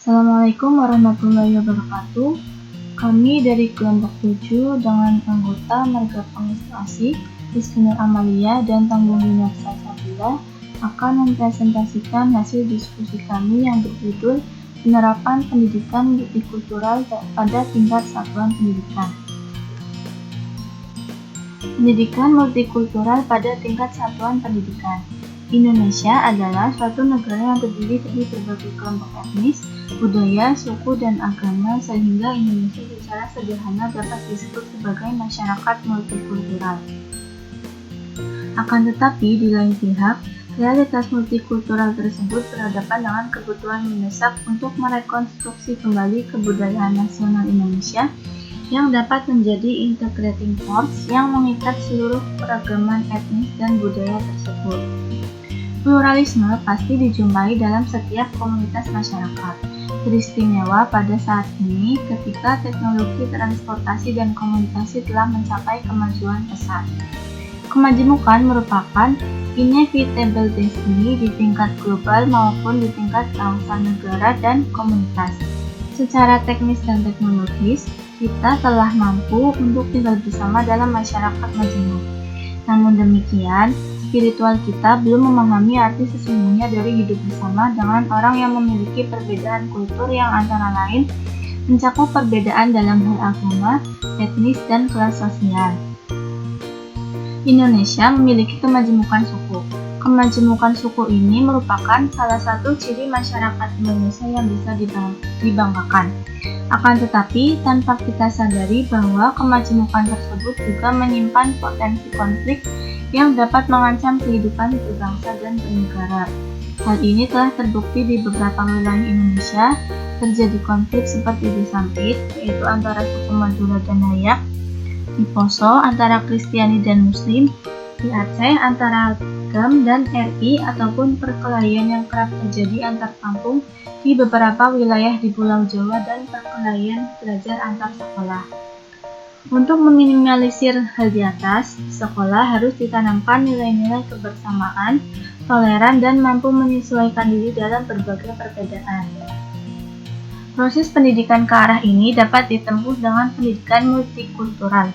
Assalamualaikum warahmatullahi wabarakatuh. Kami dari kelompok 7 dengan anggota Marga Penginspirasi, Rizky Nur Amalia dan Tanggung Yunarsa Sabila akan mempresentasikan hasil diskusi kami yang berjudul Penerapan Pendidikan Multikultural pada Tingkat Satuan Pendidikan. Pendidikan multikultural pada tingkat satuan pendidikan. Indonesia adalah suatu negara yang terdiri dari berbagai kelompok etnis, budaya, suku, dan agama sehingga Indonesia secara sederhana dapat disebut sebagai masyarakat multikultural. Akan tetapi, di lain pihak, realitas multikultural tersebut berhadapan dengan kebutuhan mendesak untuk merekonstruksi kembali kebudayaan nasional Indonesia yang dapat menjadi integrating force yang mengikat seluruh keragaman etnis dan budaya tersebut. Pluralisme pasti dijumpai dalam setiap komunitas masyarakat. Teristimewa pada saat ini ketika teknologi transportasi dan komunikasi telah mencapai kemajuan pesat. Kemajemukan merupakan inevitable destiny di tingkat global maupun di tingkat bangsa, negara, dan komunitas. Secara teknis dan teknologis, kita telah mampu untuk tinggal bersama dalam masyarakat majemuk. Namun demikian, spiritual kita belum memahami arti sesungguhnya dari hidup bersama dengan orang yang memiliki perbedaan kultur yang antara lain mencakup perbedaan dalam hal agama, etnis, dan kelas sosial. Indonesia memiliki kemajemukan suku. Kemajemukan suku ini merupakan salah satu ciri masyarakat Indonesia yang bisa dibanggakan. Akan tetapi, tanpa kita sadari bahwa kemajemukan tersebut juga menyimpan potensi konflik yang dapat mengancam kehidupan berbangsa dan bernegara. Hal ini telah terbukti di beberapa wilayah Indonesia terjadi konflik seperti di Sampit, yaitu antara suku Madura dan Dayak, di Poso antara Kristiani dan Muslim, di Aceh antara Agam dan RI ataupun perkelahian yang kerap terjadi antar kampung di beberapa wilayah di Pulau Jawa dan perkelahian belajar antar sekolah. Untuk meminimalisir hal di atas, sekolah harus ditanamkan nilai-nilai kebersamaan, toleran, dan mampu menyesuaikan diri dalam berbagai perbedaan. Proses pendidikan ke arah ini dapat ditempuh dengan pendidikan multikultural.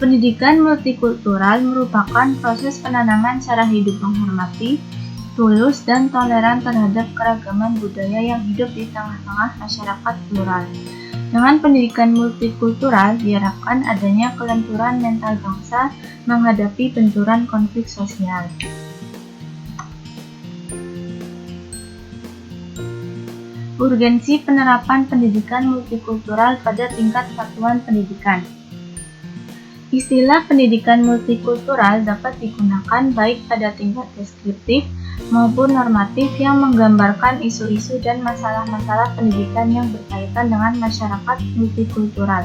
Pendidikan multikultural merupakan proses penanaman cara hidup menghormati, tulus, dan toleran terhadap keragaman budaya yang hidup di tengah-tengah masyarakat plural. Dengan pendidikan multikultural diharapkan adanya kelenturan mental bangsa menghadapi benturan konflik sosial. Urgensi penerapan pendidikan multikultural pada tingkat satuan pendidikan. Istilah pendidikan multikultural dapat digunakan baik pada tingkat deskriptif maupun normatif yang menggambarkan isu-isu dan masalah-masalah pendidikan yang berkaitan dengan masyarakat multikultural.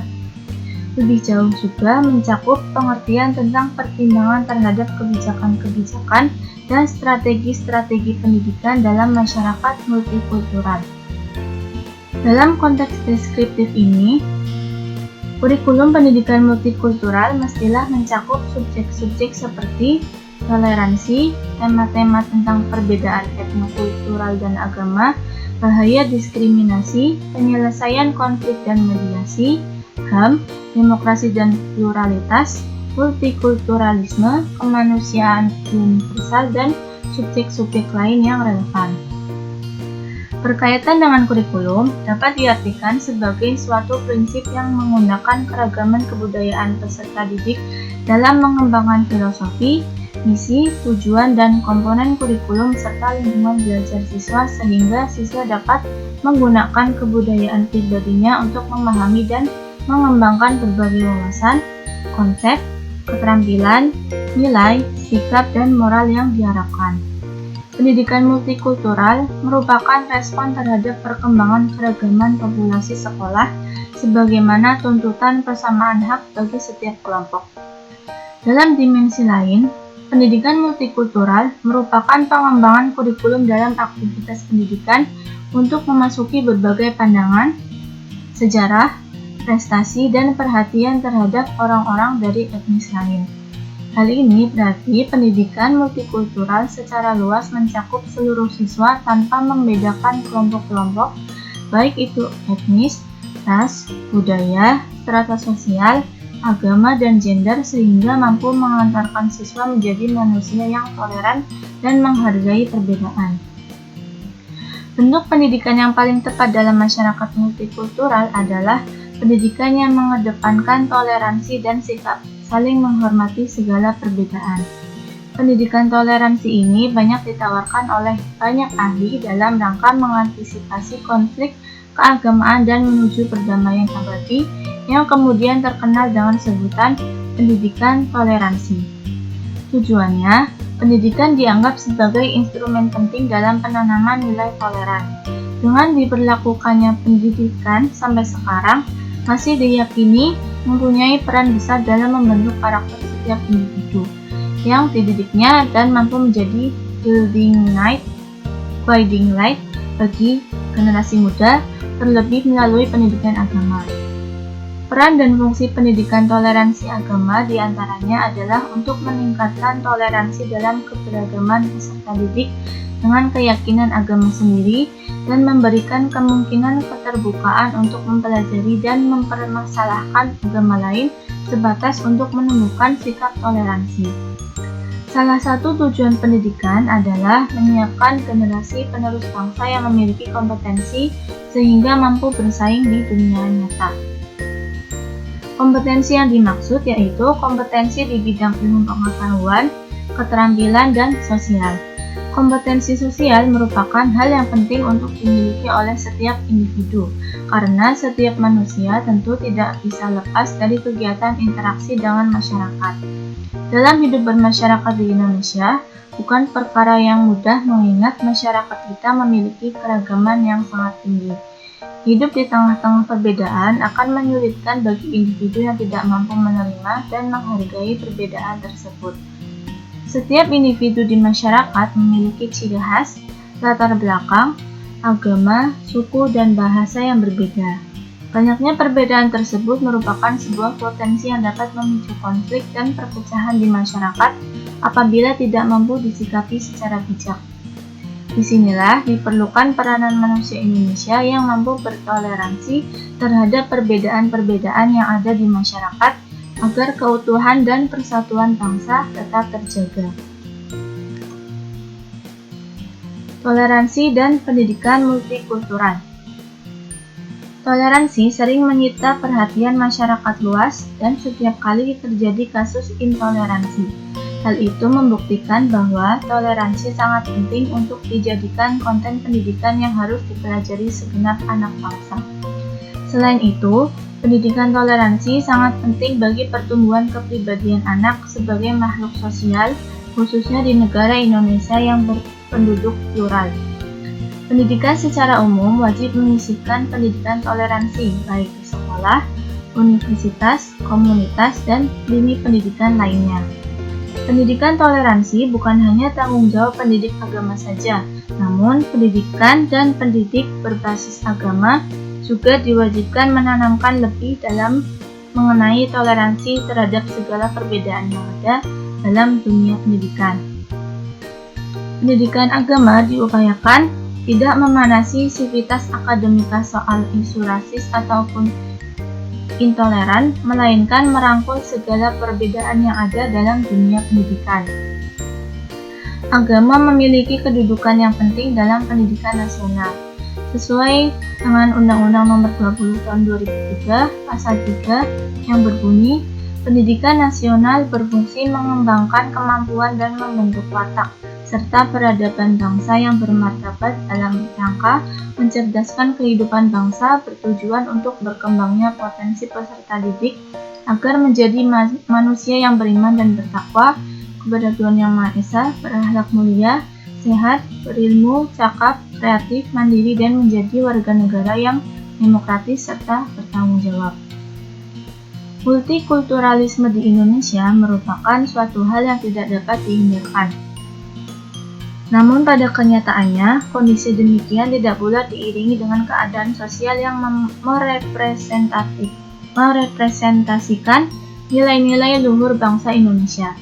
Lebih jauh juga mencakup pengertian tentang pertimbangan terhadap kebijakan-kebijakan dan strategi-strategi pendidikan dalam masyarakat multikultural. Dalam konteks deskriptif ini, kurikulum pendidikan multikultural mestilah mencakup subjek-subjek seperti toleransi, tema-tema tentang perbedaan etnokultural dan agama, bahaya diskriminasi, penyelesaian konflik dan mediasi, HAM, demokrasi dan pluralitas, multikulturalisme, kemanusiaan universal, dan subjek-subjek lain yang relevan. Berkaitan dengan kurikulum, dapat diartikan sebagai suatu prinsip yang menggunakan keragaman kebudayaan peserta didik dalam mengembangkan filosofi, misi, tujuan, dan komponen kurikulum serta lingkungan belajar siswa sehingga siswa dapat menggunakan kebudayaan pribadinya untuk memahami dan mengembangkan berbagai wawasan, konsep, keterampilan, nilai, sikap, dan moral yang diharapkan. Pendidikan multikultural merupakan respon terhadap perkembangan keragaman populasi sekolah sebagaimana tuntutan persamaan hak bagi setiap kelompok. Dalam dimensi lain, pendidikan multikultural merupakan pengembangan kurikulum dalam aktivitas pendidikan untuk memasuki berbagai pandangan, sejarah, prestasi, dan perhatian terhadap orang-orang dari etnis lain. Hal ini berarti pendidikan multikultural secara luas mencakup seluruh siswa tanpa membedakan kelompok-kelompok baik itu etnis, ras, budaya, strata sosial, agama, dan gender, sehingga mampu mengantarkan siswa menjadi manusia yang toleran dan menghargai perbedaan. Bentuk pendidikan yang paling tepat dalam masyarakat multikultural adalah pendidikan yang mengedepankan toleransi dan sikap saling menghormati segala perbedaan. Pendidikan toleransi ini banyak ditawarkan oleh banyak ahli dalam rangka mengantisipasi konflik keagamaan dan menuju perdamaian abadi yang kemudian terkenal dengan sebutan pendidikan toleransi. Tujuannya, pendidikan dianggap sebagai instrumen penting dalam penanaman nilai toleran. Dengan diberlakukannya pendidikan sampai sekarang, masih diyakini mempunyai peran besar dalam membentuk karakter setiap individu yang dididiknya dan mampu menjadi guiding light bagi generasi muda, terlebih melalui pendidikan agama. Peran dan fungsi pendidikan toleransi agama diantaranya adalah untuk meningkatkan toleransi dalam keberagaman peserta didik dengan keyakinan agama sendiri dan memberikan kemungkinan keterbukaan untuk mempelajari dan mempermasalahkan agama lain sebatas untuk menemukan sikap toleransi. Salah satu tujuan pendidikan adalah menyiapkan generasi penerus bangsa yang memiliki kompetensi sehingga mampu bersaing di dunia nyata. Kompetensi yang dimaksud yaitu kompetensi di bidang ilmu pengetahuan, keterampilan, dan sosial. Kompetensi sosial merupakan hal yang penting untuk dimiliki oleh setiap individu, karena setiap manusia tentu tidak bisa lepas dari kegiatan interaksi dengan masyarakat. Dalam hidup bermasyarakat di Indonesia, bukan perkara yang mudah mengingat masyarakat kita memiliki keragaman yang sangat tinggi. Hidup di tengah-tengah perbedaan akan menyulitkan bagi individu yang tidak mampu menerima dan menghargai perbedaan tersebut. Setiap individu di masyarakat memiliki ciri khas, latar belakang, agama, suku, dan bahasa yang berbeda. Banyaknya perbedaan tersebut merupakan sebuah potensi yang dapat memicu konflik dan perpecahan di masyarakat apabila tidak mampu disikapi secara bijak. Disinilah diperlukan peranan manusia Indonesia yang mampu bertoleransi terhadap perbedaan-perbedaan yang ada di masyarakat agar keutuhan dan persatuan bangsa tetap terjaga. Toleransi dan pendidikan multikultural. Toleransi sering menyita perhatian masyarakat luas dan setiap kali terjadi kasus intoleransi. Hal itu membuktikan bahwa toleransi sangat penting untuk dijadikan konten pendidikan yang harus dipelajari segenap anak bangsa. Selain itu, pendidikan toleransi sangat penting bagi pertumbuhan kepribadian anak sebagai makhluk sosial, khususnya di negara Indonesia yang berpenduduk plural. Pendidikan secara umum wajib menyisipkan pendidikan toleransi, baik di sekolah, universitas, komunitas, dan lini pendidikan lainnya. Pendidikan toleransi bukan hanya tanggung jawab pendidik agama saja, namun pendidikan dan pendidik berbasis agama juga diwajibkan menanamkan lebih dalam mengenai toleransi terhadap segala perbedaan yang ada dalam dunia pendidikan. Pendidikan agama diupayakan tidak memanasi sivitas akademika soal isu rasis ataupun intoleran, melainkan merangkul segala perbedaan yang ada dalam dunia pendidikan. Agama memiliki kedudukan yang penting dalam pendidikan nasional. Sesuai dengan Undang-Undang Nomor 20 Tahun 2003, Pasal 3 yang berbunyi, pendidikan nasional berfungsi mengembangkan kemampuan dan membentuk watak serta peradaban bangsa yang bermartabat dalam rangka mencerdaskan kehidupan bangsa bertujuan untuk berkembangnya potensi peserta didik agar menjadi manusia yang beriman dan bertakwa kepada Tuhan Yang Maha Esa, berakhlak mulia, sehat, berilmu, cakap, kreatif, mandiri, dan menjadi warga negara yang demokratis serta bertanggung jawab. Multikulturalisme di Indonesia merupakan suatu hal yang tidak dapat dihindarkan. Namun pada kenyataannya, kondisi demikian tidak pula diiringi dengan keadaan sosial yang merepresentasikan nilai-nilai luhur bangsa Indonesia.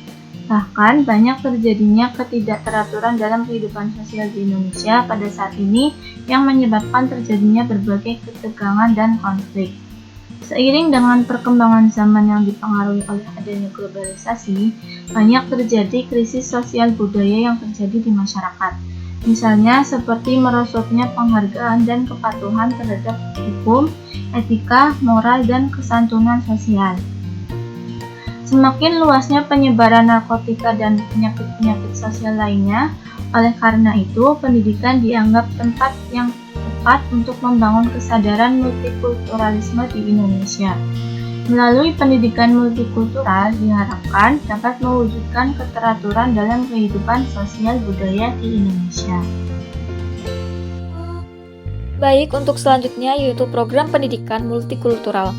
Bahkan banyak terjadinya ketidakteraturan dalam kehidupan sosial di Indonesia pada saat ini yang menyebabkan terjadinya berbagai ketegangan dan konflik. Seiring dengan perkembangan zaman yang dipengaruhi oleh adanya globalisasi, banyak terjadi krisis sosial budaya yang terjadi di masyarakat. Misalnya seperti merosotnya penghargaan dan kepatuhan terhadap hukum, etika, moral, dan kesantunan sosial. Semakin luasnya penyebaran narkotika dan penyakit-penyakit sosial lainnya, oleh karena itu pendidikan dianggap tempat yang tepat untuk membangun kesadaran multikulturalisme di Indonesia. Melalui pendidikan multikultural diharapkan dapat mewujudkan keteraturan dalam kehidupan sosial budaya di Indonesia. Baik, untuk selanjutnya yaitu program pendidikan multikultural,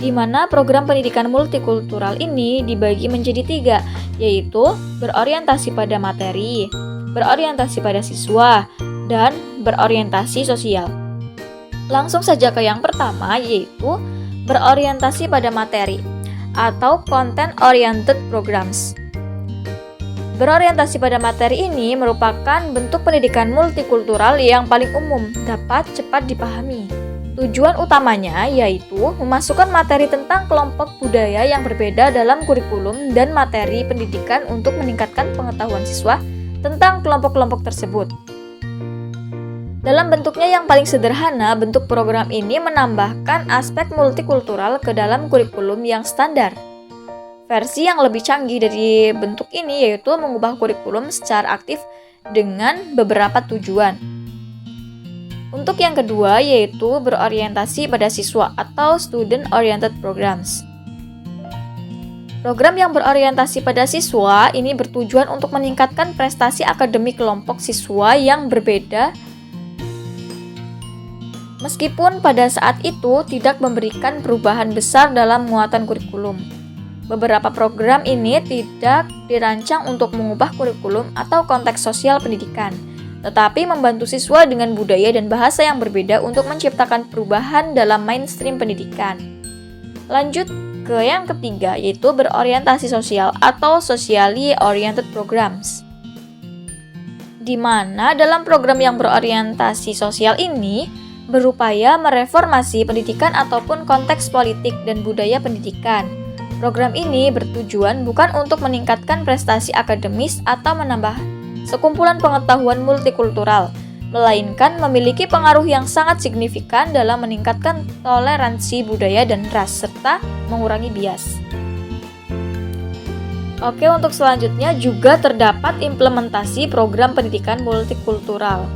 di mana program pendidikan multikultural ini dibagi menjadi 3, yaitu berorientasi pada materi, berorientasi pada siswa, dan berorientasi sosial. Langsung saja ke yang pertama, yaitu berorientasi pada materi atau content oriented programs. Berorientasi pada materi ini merupakan bentuk pendidikan multikultural yang paling umum, dapat cepat dipahami. Tujuan utamanya yaitu memasukkan materi tentang kelompok budaya yang berbeda dalam kurikulum dan materi pendidikan untuk meningkatkan pengetahuan siswa tentang kelompok-kelompok tersebut. Dalam bentuknya yang paling sederhana, bentuk program ini menambahkan aspek multikultural ke dalam kurikulum yang standar. Versi yang lebih canggih dari bentuk ini yaitu mengubah kurikulum secara aktif dengan beberapa tujuan. Untuk yang kedua yaitu berorientasi pada siswa atau student oriented programs. Program yang berorientasi pada siswa ini bertujuan untuk meningkatkan prestasi akademik kelompok siswa yang berbeda, meskipun pada saat itu tidak memberikan perubahan besar dalam muatan kurikulum. Beberapa program ini tidak dirancang untuk mengubah kurikulum atau konteks sosial pendidikan, tetapi membantu siswa dengan budaya dan bahasa yang berbeda untuk menciptakan perubahan dalam mainstream pendidikan. Lanjut ke yang ketiga, yaitu berorientasi sosial atau socially oriented programs. Di mana dalam program yang berorientasi sosial ini berupaya mereformasi pendidikan ataupun konteks politik dan budaya pendidikan. Program ini bertujuan bukan untuk meningkatkan prestasi akademis atau menambah sekumpulan pengetahuan multikultural, melainkan memiliki pengaruh yang sangat signifikan dalam meningkatkan toleransi budaya dan ras, serta mengurangi bias. Oke, untuk selanjutnya juga terdapat implementasi program pendidikan multikultural,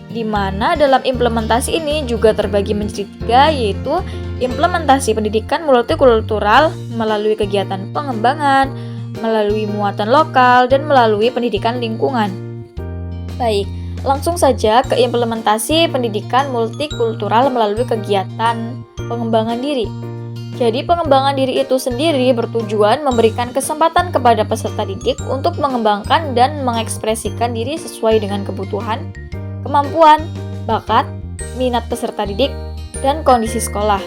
di mana dalam implementasi ini juga terbagi menjadi 3, yaitu implementasi pendidikan multikultural melalui kegiatan pengembangan, melalui muatan lokal, dan melalui pendidikan lingkungan. Baik, langsung saja ke implementasi pendidikan multikultural melalui kegiatan pengembangan diri. Jadi pengembangan diri itu sendiri bertujuan memberikan kesempatan kepada peserta didik untuk mengembangkan dan mengekspresikan diri sesuai dengan kebutuhan, kemampuan, bakat, minat peserta didik, dan kondisi sekolah.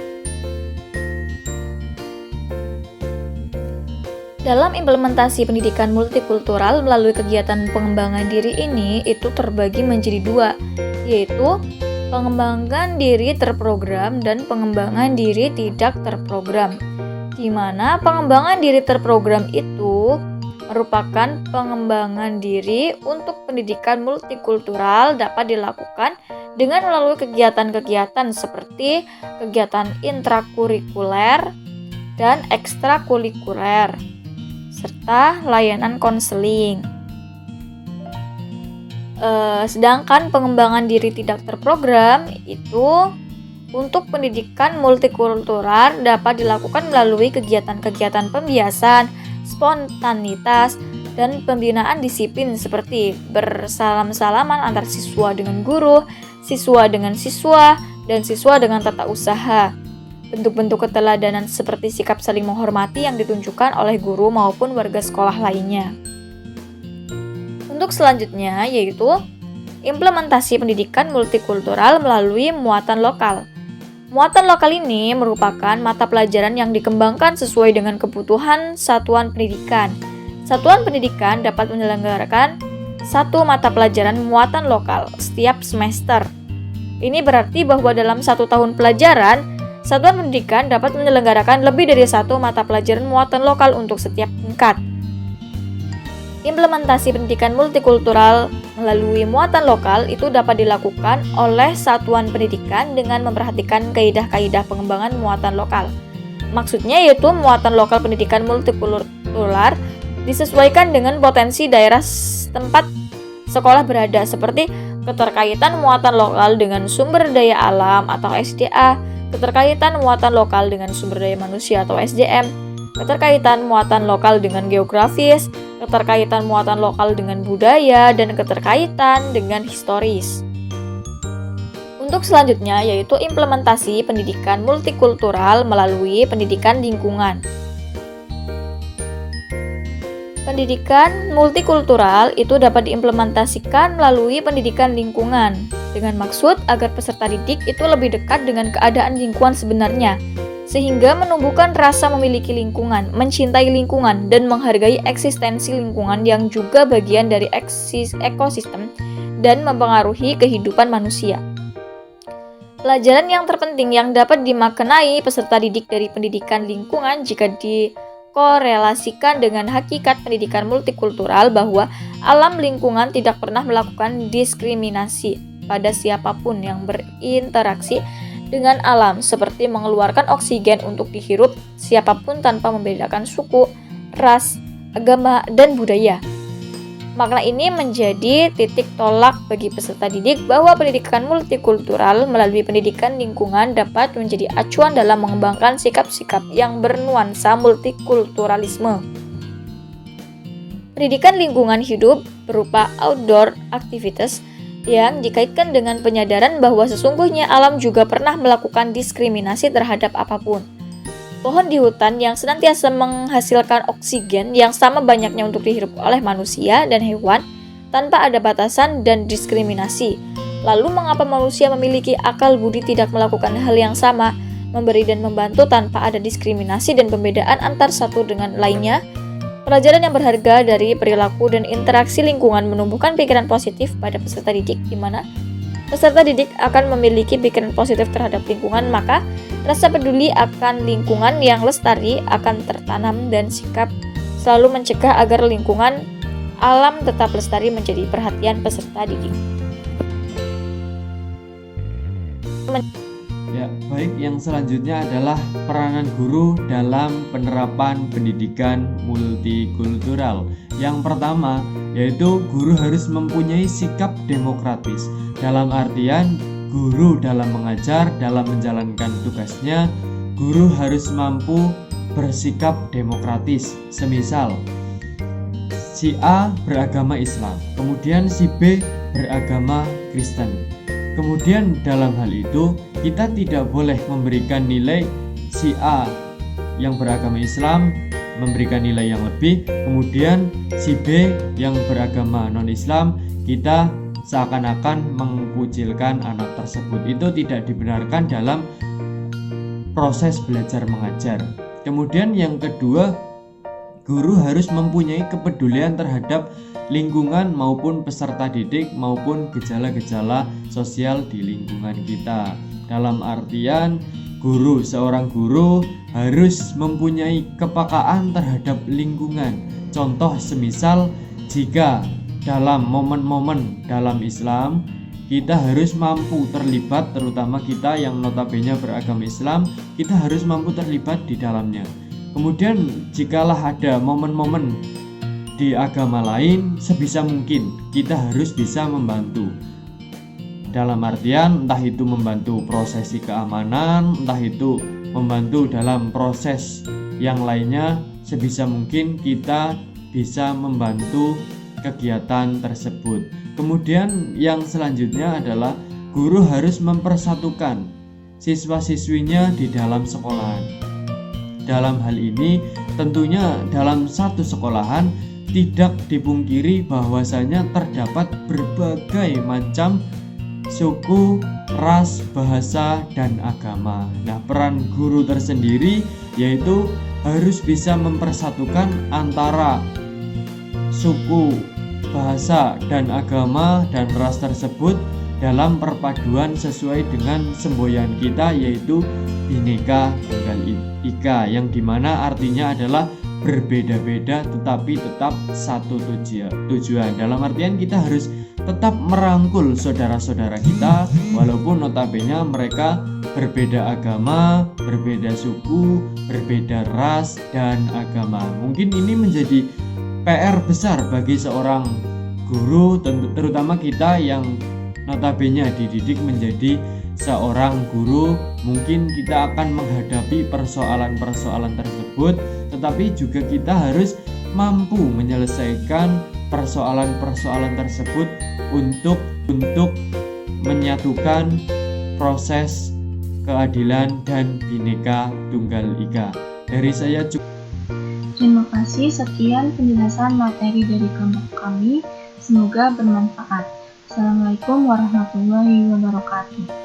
Dalam implementasi pendidikan multikultural melalui kegiatan pengembangan diri ini itu terbagi menjadi 2, yaitu pengembangan diri terprogram dan pengembangan diri tidak terprogram. Di mana pengembangan diri terprogram itu merupakan pengembangan diri untuk pendidikan multikultural dapat dilakukan dengan melalui kegiatan-kegiatan seperti kegiatan intrakurikuler dan ekstrakurikuler, serta layanan konseling. Sedangkan pengembangan diri tidak terprogram itu untuk pendidikan multikultural dapat dilakukan melalui kegiatan-kegiatan pembiasan, spontanitas, dan pembinaan disiplin seperti bersalam-salaman antar siswa dengan guru, siswa dengan siswa, dan siswa dengan tata usaha. Bentuk-bentuk keteladanan seperti sikap saling menghormati yang ditunjukkan oleh guru maupun warga sekolah lainnya. Untuk selanjutnya yaitu implementasi pendidikan multikultural melalui muatan lokal. Muatan lokal ini merupakan mata pelajaran yang dikembangkan sesuai dengan kebutuhan satuan pendidikan, Satuan pendidikan dapat menyelenggarakan satu mata pelajaran muatan lokal setiap semester. Ini berarti bahwa dalam 1 tahun pelajaran, satuan pendidikan dapat menyelenggarakan lebih dari satu mata pelajaran muatan lokal untuk setiap tingkat. Implementasi pendidikan multikultural melalui muatan lokal itu dapat dilakukan oleh satuan pendidikan dengan memperhatikan kaidah-kaidah pengembangan muatan lokal. Maksudnya yaitu muatan lokal pendidikan multikultural disesuaikan dengan potensi daerah tempat sekolah berada, seperti keterkaitan muatan lokal dengan sumber daya alam atau SDA, keterkaitan muatan lokal dengan sumber daya manusia atau SDM, keterkaitan muatan lokal dengan geografis, keterkaitan muatan lokal dengan budaya, dan keterkaitan dengan historis. Untuk selanjutnya yaitu implementasi pendidikan multikultural melalui pendidikan lingkungan. Pendidikan multikultural itu dapat diimplementasikan melalui pendidikan lingkungan dengan maksud agar peserta didik itu lebih dekat dengan keadaan lingkungan sebenarnya, sehingga menumbuhkan rasa memiliki lingkungan, mencintai lingkungan, dan menghargai eksistensi lingkungan yang juga bagian dari ekosistem dan mempengaruhi kehidupan manusia. Pelajaran yang terpenting yang dapat dimaknai peserta didik dari pendidikan lingkungan jika dikorelasikan dengan hakikat pendidikan multikultural bahwa alam lingkungan tidak pernah melakukan diskriminasi pada siapapun yang berinteraksi dengan alam, seperti mengeluarkan oksigen untuk dihirup siapapun tanpa membedakan suku, ras, agama, dan budaya. Makna ini menjadi titik tolak bagi peserta didik bahwa pendidikan multikultural melalui pendidikan lingkungan dapat menjadi acuan dalam mengembangkan sikap-sikap yang bernuansa multikulturalisme. Pendidikan lingkungan hidup berupa outdoor activities yang dikaitkan dengan penyadaran bahwa sesungguhnya alam juga pernah melakukan diskriminasi terhadap apapun. Pohon di hutan yang senantiasa menghasilkan oksigen yang sama banyaknya untuk dihirup oleh manusia dan hewan tanpa ada batasan dan diskriminasi. Lalu mengapa manusia memiliki akal budi tidak melakukan hal yang sama, memberi dan membantu tanpa ada diskriminasi dan pembedaan antar satu dengan lainnya? Pelajaran yang berharga dari perilaku dan interaksi lingkungan menumbuhkan pikiran positif pada peserta didik, di mana peserta didik akan memiliki pikiran positif terhadap lingkungan, maka rasa peduli akan lingkungan yang lestari akan tertanam dan sikap selalu mencegah agar lingkungan alam tetap lestari menjadi perhatian peserta didik. Ya, baik, yang selanjutnya adalah peranan guru dalam penerapan pendidikan multikultural. Yang pertama, yaitu guru harus mempunyai sikap demokratis. Dalam artian, guru dalam mengajar, dalam menjalankan tugasnya, guru harus mampu bersikap demokratis. Semisal, si A beragama Islam, kemudian si B beragama Kristen. Kemudian dalam hal itu kita tidak boleh memberikan nilai si A yang beragama Islam memberikan nilai yang lebih, kemudian si B yang beragama non-Islam kita seakan-akan mengkucilkan anak tersebut. Itu tidak dibenarkan dalam proses belajar mengajar. Kemudian yang kedua, guru harus mempunyai kepedulian terhadap lingkungan maupun peserta didik maupun gejala-gejala sosial di lingkungan kita. Dalam artian seorang guru harus mempunyai kepekaan terhadap lingkungan. Contoh semisal jika dalam momen-momen dalam Islam kita harus mampu terlibat, terutama kita yang notabene beragama Islam, kita harus mampu terlibat di dalamnya. Kemudian jikalah ada momen-momen di agama lain, sebisa mungkin kita harus bisa membantu. Dalam artian entah itu membantu prosesi keamanan, entah itu membantu dalam proses yang lainnya, sebisa mungkin kita bisa membantu kegiatan tersebut. Kemudian yang selanjutnya adalah guru harus mempersatukan siswa-siswinya di dalam sekolahan. Dalam hal ini tentunya dalam satu sekolahan tidak dipungkiri bahwasanya terdapat berbagai macam suku, ras, bahasa, dan agama. Nah, peran guru tersendiri yaitu harus bisa mempersatukan antara suku, bahasa, dan agama dan ras tersebut dalam perpaduan sesuai dengan semboyan kita, yaitu Bhinneka Tunggal Ika, yang dimana artinya adalah berbeda-beda tetapi tetap satu tujuan. Dalam artian kita harus tetap merangkul saudara-saudara kita walaupun notabene mereka berbeda agama, berbeda suku, berbeda ras dan agama. Mungkin ini menjadi PR besar bagi seorang guru, terutama kita yang notabene dididik menjadi seorang guru. Mungkin kita akan menghadapi persoalan-persoalan tersebut, tetapi juga kita harus mampu menyelesaikan persoalan-persoalan tersebut untuk menyatukan proses keadilan dan Bhinneka Tunggal Ika. Dari saya cukup. Terima kasih, sekian penjelasan materi dari kelompok kami. Semoga bermanfaat. Assalamualaikum warahmatullahi wabarakatuh.